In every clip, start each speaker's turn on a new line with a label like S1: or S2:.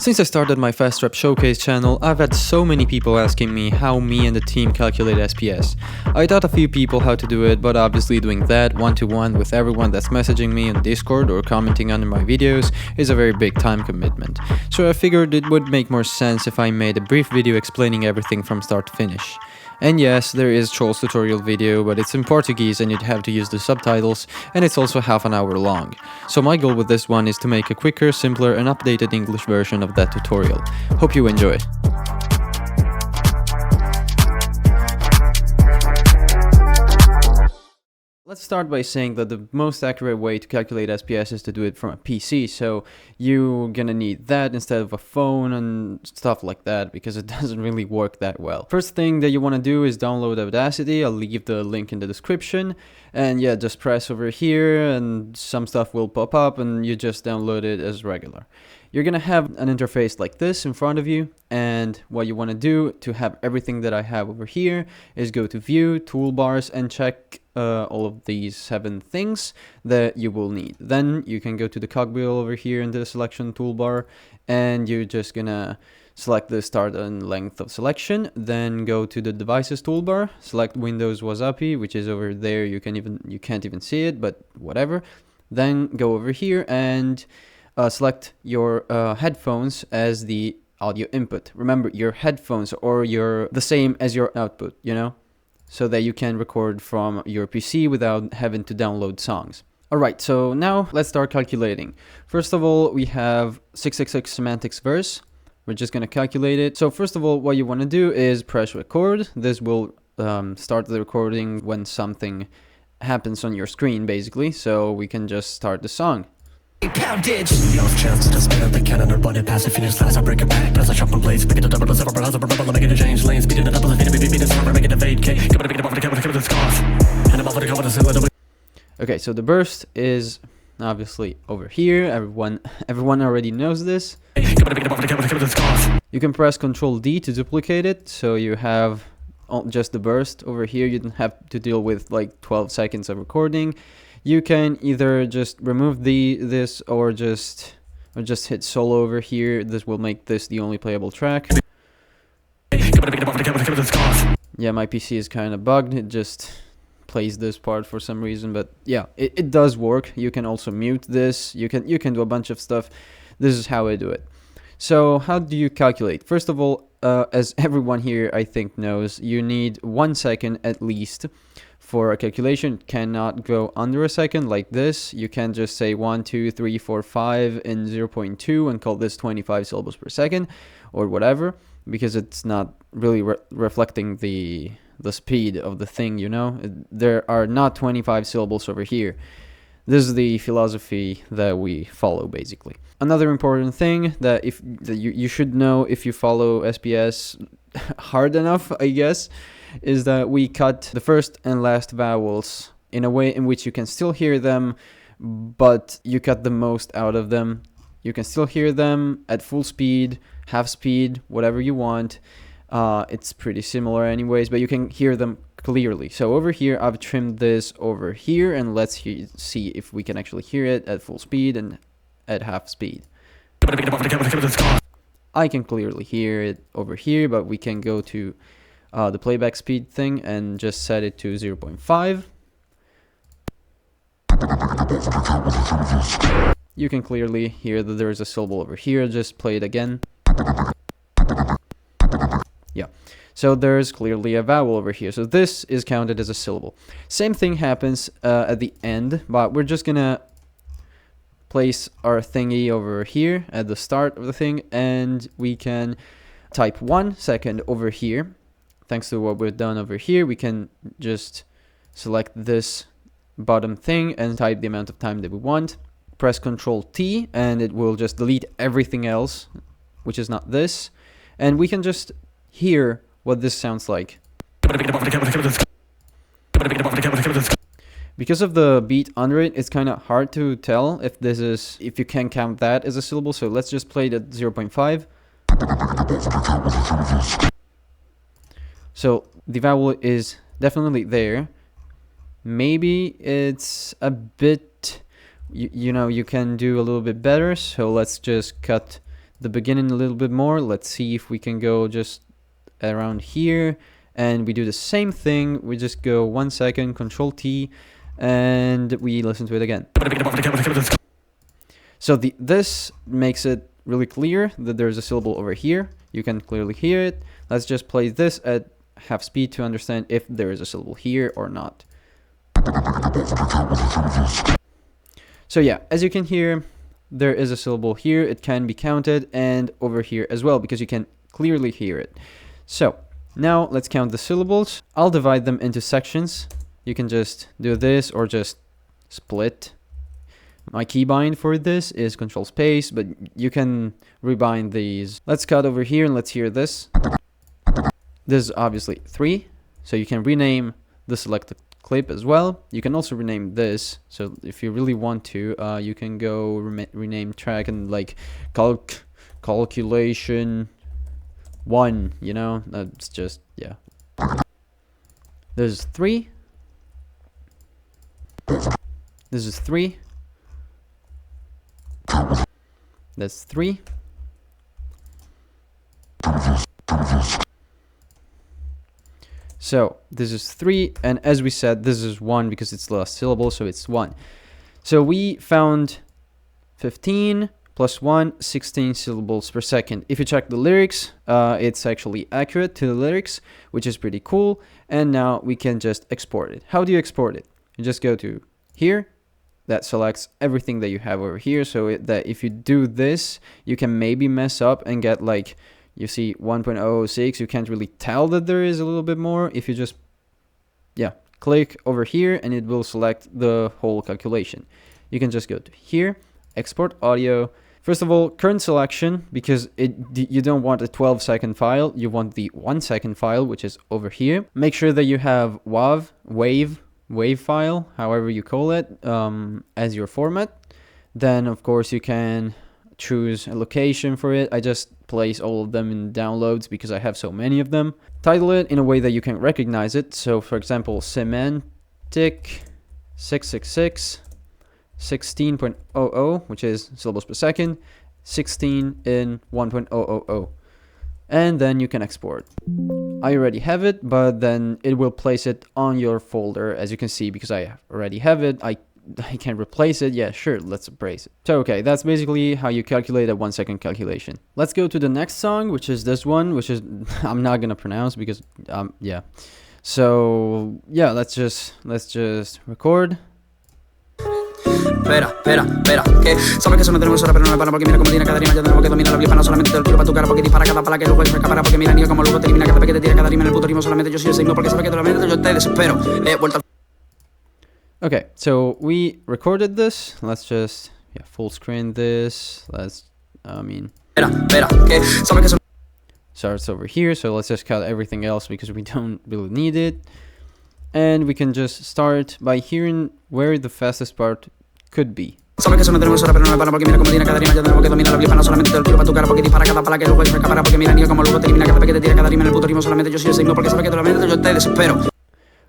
S1: Since I started my Fast Rap Showcase channel, I've had so many people asking me how me and the team calculate SPS. I taught a few people how to do it, but obviously doing that one-to-one with everyone that's messaging me on Discord or commenting under my videos is a very big time commitment. So I figured it would make more sense if I made a brief video explaining everything from start to finish. And yes, there is Troll's tutorial video, but it's in Portuguese and you'd have to use the subtitles, and it's also half an hour long. So my goal with this one is to make a quicker, simpler and updated English version of that tutorial. Hope you enjoy. Let's start by saying that the most accurate way to calculate SPS is to do it from a PC, so you're gonna need that instead of a phone and stuff like that, because it doesn't really work that well. First thing that you want to do is download Audacity. I'll leave the link in the description, and yeah, just press over here and some stuff will pop up and you just download it as regular. You're gonna have an interface like this in front of you, and what you want to do to have everything that I have over here is go to View, Toolbars, and check all of these 7 things that you will need. Then you can go to the cogwheel over here in the selection toolbar, and you're just gonna select the start and length of selection. Then go to the devices toolbar, select Windows Wasapi, which is over there. You can't even see it, but whatever. Then go over here and select your headphones as the audio input. Remember, your headphones or the same as your output, you know, so that you can record from your PC without having to download songs. Alright, so now let's start calculating. First of all, we have 666 semantics verse. We're just going to calculate it. So first of all, what you want to do is press record. This will start the recording when something happens on your screen, basically. So we can just start the song.
S2: Poundage. Chance to spin the cannon or body pass. Finish class, I break a back. Press a sharp blades. Pick it up, double, several browser, bubble, make it a change lane. Speed it up, beat it, make it a fade. Come on, pick it up, cover the scarf. And I'm off to cover the cylinder.
S1: Okay, so the burst is obviously over here. Everyone already knows this. You can press Ctrl D to duplicate it, so you have just the burst over here. You don't have to deal with like 12 seconds of recording. You can either just remove this or just hit solo over here. This will make this the only playable track. Yeah, my PC is kind of bugged. It just plays this part for some reason, but yeah, it does work. You can also mute this. You can do a bunch of stuff. This is how I do it. So how do you calculate? First of all, as everyone here I think knows, you need 1 second at least for a calculation. It cannot go under a second like this. You can't just say 1, 2, 3, 4, 5 in 0.2 and call this 25 syllables per second or whatever, because it's not really reflecting the speed of the thing, you know. There are not 25 syllables over here. This is the philosophy that we follow, basically. Another important thing that you should know if you follow SPS hard enough, I guess, is that we cut the first and last vowels in a way in which you can still hear them, but you cut the most out of them. You can still hear them at full speed, half speed, whatever you want. It's pretty similar anyways, but you can hear them clearly. So over here, I've trimmed this over here, and let's see if we can actually hear it at full speed and at half speed. I can clearly hear it over here, but we can go to the playback speed thing and just set it to 0.5. You can clearly hear that there is a syllable over here. Just play it again. Yeah, so there's clearly a vowel over here. So this is counted as a syllable. Same thing happens at the end, but we're just gonna place our thingy over here at the start of the thing, and we can type 1 second over here. Thanks to what we've done over here, we can just select this bottom thing and type the amount of time that we want. Press Ctrl T and it will just delete everything else, which is not this. And we can just hear what this sounds like. Because of the beat under it, it's kind of hard to tell if you can count that as a syllable. So let's just play it at 0.5. So the vowel is definitely there. Maybe it's a bit, you know, you can do a little bit better. So let's just cut the beginning a little bit more. Let's see if we can go just around here, and we do the same thing. We just go 1 second, Control T, and we listen to it again. So this makes it really clear that there's a syllable over here. You can clearly hear it. Let's just play this at half speed to understand if there is a syllable here or not. So yeah, as you can hear, there is a syllable here. It can be counted, and over here as well, because you can clearly hear it. So now let's count the syllables. I'll divide them into sections. You can just do this or just split. My keybind for this is Control Space, but you can rebind these. Let's cut over here and let's hear this. This is obviously 3, so you can rename the selected clip as well. You can also rename this, so if you really want to, you can go rename track and like calculation 1, you know, that's just, yeah. This is 3. This is 3. That's 3. So this is 3, and as we said, this is 1 because it's the last syllable, so it's 1. So we found 15 plus 1, 16 syllables per second. If you check the lyrics, it's actually accurate to the lyrics, which is pretty cool. And now we can just export it. How do you export it? You just go to here. That selects everything that you have over here, so that if you do this, you can maybe mess up and get like, you see 1.006, you can't really tell that there is a little bit more. If you just, yeah, click over here and it will select the whole calculation. You can just go to here, export audio. First of all, current selection, because you don't want a 12-second file, you want the 1-second file, which is over here. Make sure that you have wave file, however you call it, as your format. Then of course you can choose a location for it. I just place all of them in downloads because I have so many of them. Title it in a way that you can recognize it. So for example, semantic 666 16.00, which is syllables per second, 16 in 1.000. And then you can export. I already have it, but then it will place it on your folder, as you can see, because I already have it. I can replace it. Yeah, sure, let's replace it. So okay, that's basically how you calculate a 1-second calculation. Let's go to the next song, which is this one, which is I'm not gonna pronounce because yeah. So yeah, let's just record.
S3: Espera, que sabes que eso no tenemos hora, pero no me para porque mira como tiene cada rima. Ya tenemos que dominar la vieja, no solamente te lo tiro para tu cara porque dispara cada pala que luego se escapará porque mira ni como luego te elimina cada vez que te tira cada rima en el puto ritmo. Solamente yo soy el signo porque sabes que totalmente yo te desespero. Vuelta.
S1: Okay, so we recorded this. Let's just full screen this. Let's
S3: Espera, que sabes que eso.
S1: Starts over here, so let's just cut everything else because we don't really need it. And we can just start by hearing where the fastest part could be.
S3: Sabes que eso no tenemos hora, pero no me para porque mira como tiene cada rima. Ya tenemos que dominar la vieja, no solamente te lo tiro para tu cara porque dispara cada pala que luego se escapará porque mira ni como luego te elimina cada vez que te tira cada rima en el puto ritmo. Solamente yo soy el signo porque sabes que totalmente yo te desespero.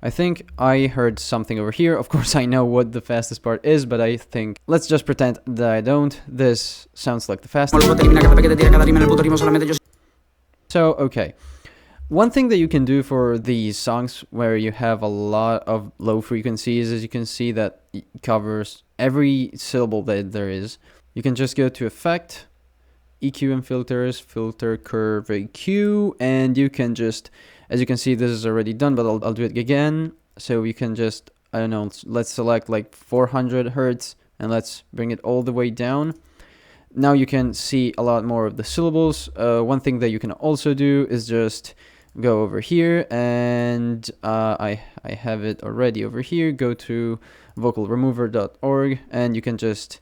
S1: I think I heard something over here. Of course, I know what the fastest part is, but I think let's just pretend that I don't. This sounds like the fastest. So, okay. One thing that you can do for these songs where you have a lot of low frequencies, as you can see, that covers every syllable that there is. You can just go to Effect, EQ and Filters, Filter Curve EQ, and you can just, as you can see, this is already done, but I'll do it again. So you can just, I don't know, let's select like 400 Hertz and let's bring it all the way down. Now you can see a lot more of the syllables. One thing that you can also do is just go over here and I have it already over here. Go to vocalremover.org and you can just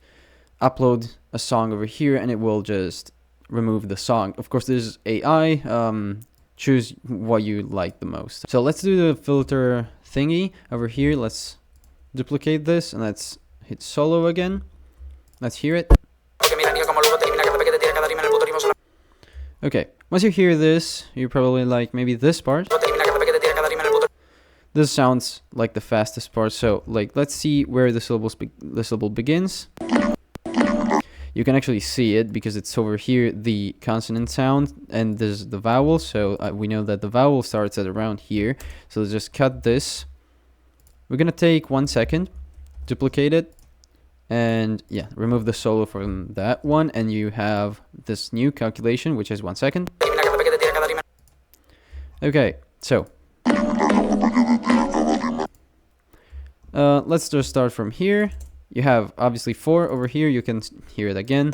S1: upload a song over here and it will just remove the song. Of course, this is AI. Choose what you like the most. So let's do the filter thingy over here. Let's duplicate this and let's hit solo again. Let's hear it. Okay, once you hear this, you're probably like maybe this part. This sounds like the fastest part, so like let's see where the syllable begins. you can actually see it because it's over here, the consonant sound, and this is the vowel. So we know that the vowel starts at around here. So let's just cut this. We're gonna take 1 second, duplicate it, and yeah, remove the solo from that one, and you have this new calculation, which is 1 second. Okay, so let's just start from here. You have obviously 4 over here. You can hear it again.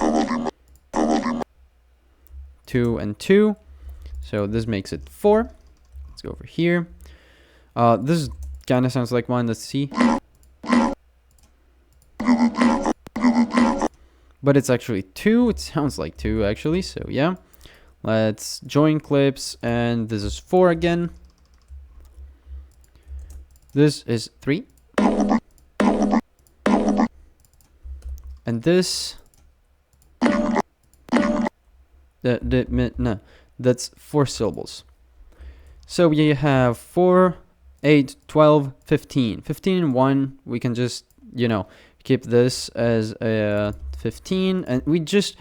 S1: 2 and 2. So this makes it 4. Let's go over here. This kind of sounds like 1. Let's see. But it's actually 2. It sounds like 2 actually. So yeah. Let's join clips, and this is 4 again. This is 3. And this no, that's 4 syllables. So you have 4, 8, 12, 15. 15 and 1, we can just, you know, keep this as a 15, and we just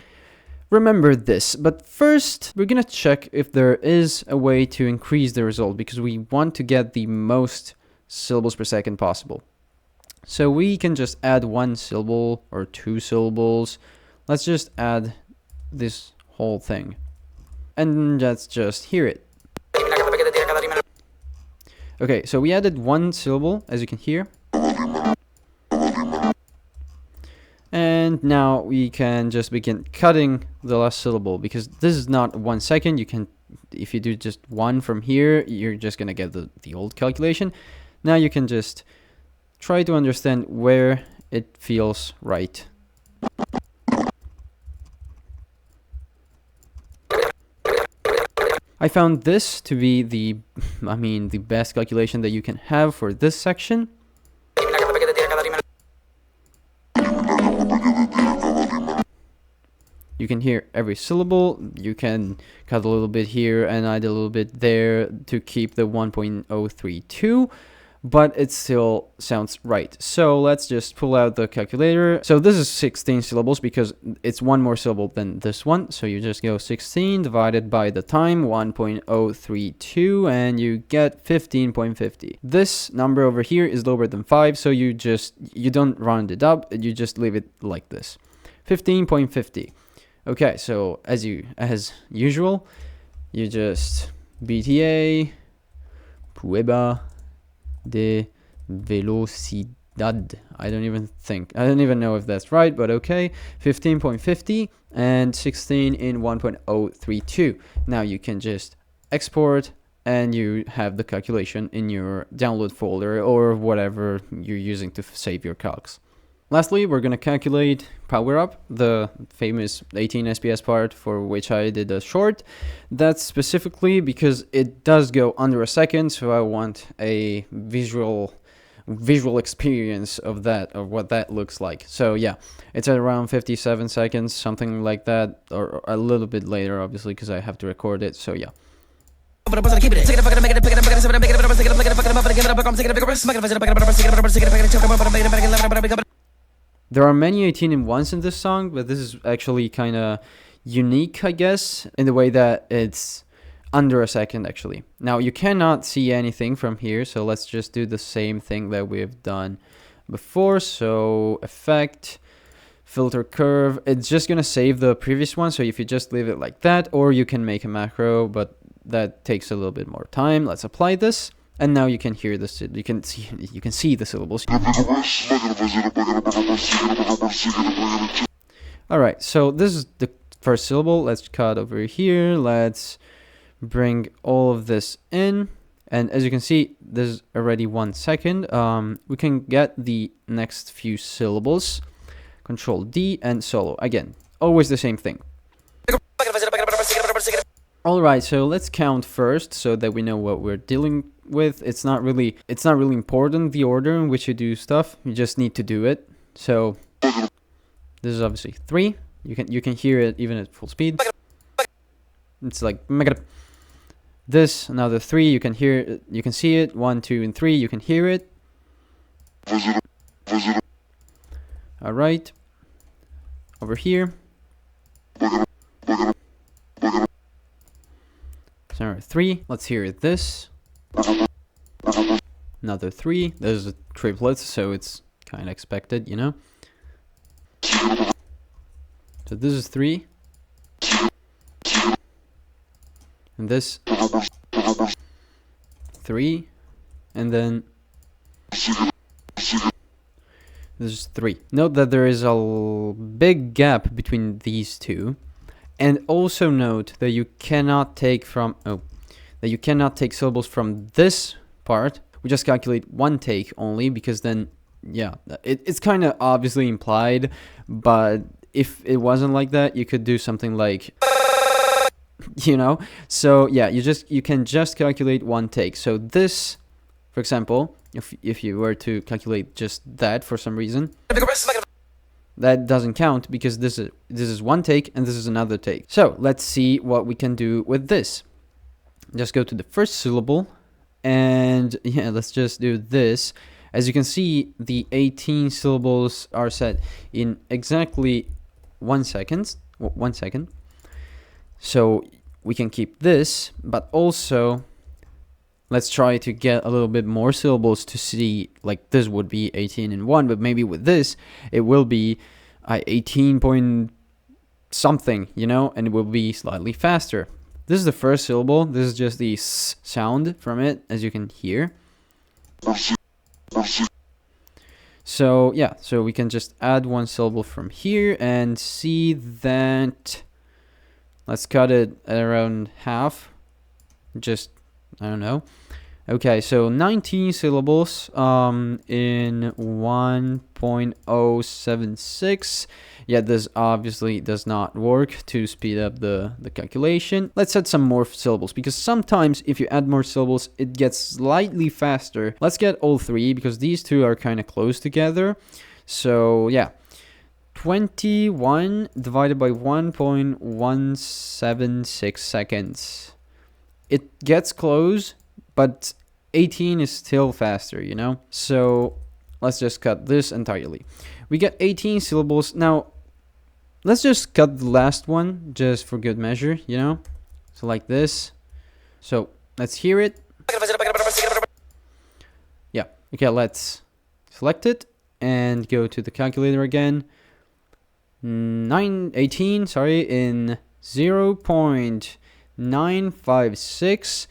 S1: remember this. But first, we're gonna check if there is a way to increase the result, because we want to get the most syllables per second possible. So we can just add 1 syllable or 2 syllables. Let's just add this whole thing, and let's just hear it. Okay, so we added 1 syllable, as you can hear. And now we can just begin cutting the last syllable, because this is not 1 second. You can, if you do just 1 from here, you're just gonna get the old calculation. Now you can just try to understand where it feels right. I found this to be the best calculation that you can have for this section. You can hear every syllable. You can cut a little bit here and add a little bit there to keep the 1.032, but it still sounds right. So let's just pull out the calculator. So this is 16 syllables because it's 1 more syllable than this one. So you just go 16 divided by the time, 1.032, and you get 15.50. This number over here is lower than 5, so you don't round it up, you just leave it like this. 15.50. Okay, so as usual, you just BTA prueba de velocidad. I don't even know if that's right, but okay. 15.50 and 16 in 1.032. Now you can just export, and you have the calculation in your download folder or whatever you're using to save your calcs. Lastly, we're going to calculate power up, the famous 18 SPS part for which I did a short. That's specifically because it does go under a second, so I want a visual experience of that, or what that looks like. So yeah, it's at around 57 seconds, something like that, or a little bit later, obviously, because I have to record it. So yeah. There are many 18-in-1s in this song, but this is actually kind of unique, I guess, in the way that it's under a second, actually. Now, you cannot see anything from here, so let's just do the same thing that we've done before. So, effect, filter curve. It's just going to save the previous one, so if you just leave it like that, or you can make a macro, but that takes a little bit more time. Let's apply this. And now you can hear this. You can see the syllables. All right, so this is the first syllable. Let's cut over here. Let's bring all of this in, and as you can see, there's already 1 second. We can get the next few syllables. Control D and solo. Again, always the same thing. All right, so let's count first so that we know what we're dealing with. It's not really important the order in which you do stuff. You just need to do it. So this is obviously 3. You can hear it even at full speed. It's like this, another 3. You can hear it, you can see it. 1, 2, and 3. You can hear it. All right. Over here, So 3. Let's hear this. Another 3. There's a triplet, so it's kind of expected, you know. So this is 3. And this 3. And then this is 3. Note that there is a big gap between these two. And also note that you cannot take syllables from this part. We just calculate one take only, because then, yeah, it's kind of obviously implied, but if it wasn't like that, you could do something like, you know. So yeah, you can just calculate one take. So this, for example, if you were to calculate just that for some reason, that doesn't count, because this is one take and this is another take. So let's see what we can do with this. Just go to the first syllable, and yeah, let's just do this. As you can see, the 18 syllables are set in exactly 1 second. 1 second. So we can keep this, but also let's try to get a little bit more syllables to see, like this would be 18 in 1, but maybe with this it will be 18 point something, you know, and it will be slightly faster. This is the first syllable. This is just the s sound from it, as you can hear. So yeah, so we can just add one syllable from here and see that. Let's cut it at around half. Just, I don't know. Okay, so 19 syllables in 1.076. Yeah, this obviously does not work to speed up the calculation. Let's add some more syllables, because sometimes if you add more syllables, it gets slightly faster. Let's get all 3, because these two are kind of close together. So yeah, 21 divided by 1.176 seconds. It gets close, but 18 is still faster, you know? So let's just cut this entirely. We get 18 syllables. Now, let's just cut the last one, just for good measure, you know? So like this. So let's hear it. Yeah. Okay, let's select it and go to the calculator again. 18, sorry, in 0.956.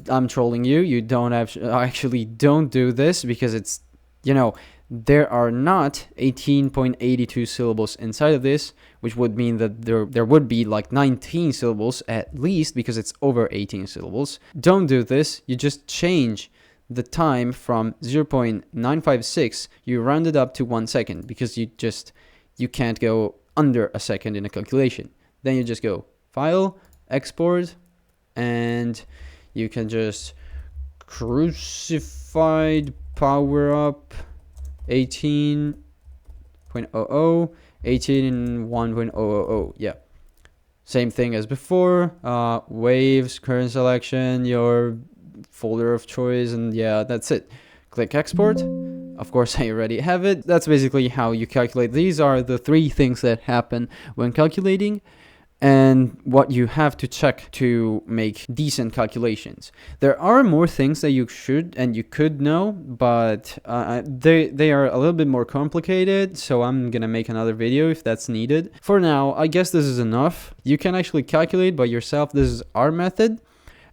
S1: I'm trolling you. You don't actually don't do this, because it's, you know, there are not 18.82 syllables inside of this, which would mean that there would be like 19 syllables at least, because it's over 18 syllables. Don't do this. You just change the time from 0.956. You round it up to 1 second, because you can't go under a second in a calculation. Then you just go File, Export, and you can just crucified power up 18.00, 18 in 1.000. Yeah, same thing as before. Waves, current selection, your folder of choice, and yeah, that's it. Click Export. Of course, I already have it. That's basically how you calculate. These are the 3 things that happen when calculating, and what you have to check to make decent calculations. There are more things that you should and you could know, but they are a little bit more complicated, so I'm gonna make another video if that's needed. For now, I guess this is enough. You can actually calculate by yourself. This is our method,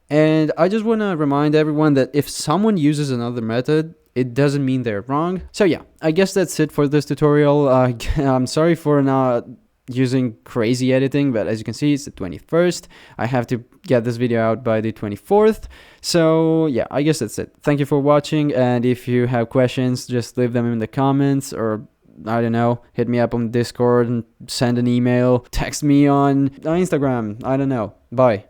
S1: and I just want to remind everyone that if someone uses another method, it doesn't mean they're wrong. So yeah, I guess that's it for this tutorial. I'm sorry for not using crazy editing, but as you can see, it's the 21st. I have to get this video out by the 24th. So yeah, I guess that's it. Thank you for watching, and if you have questions, just leave them in the comments, or I don't know, hit me up on Discord and send an email, text me on Instagram. I don't know. Bye.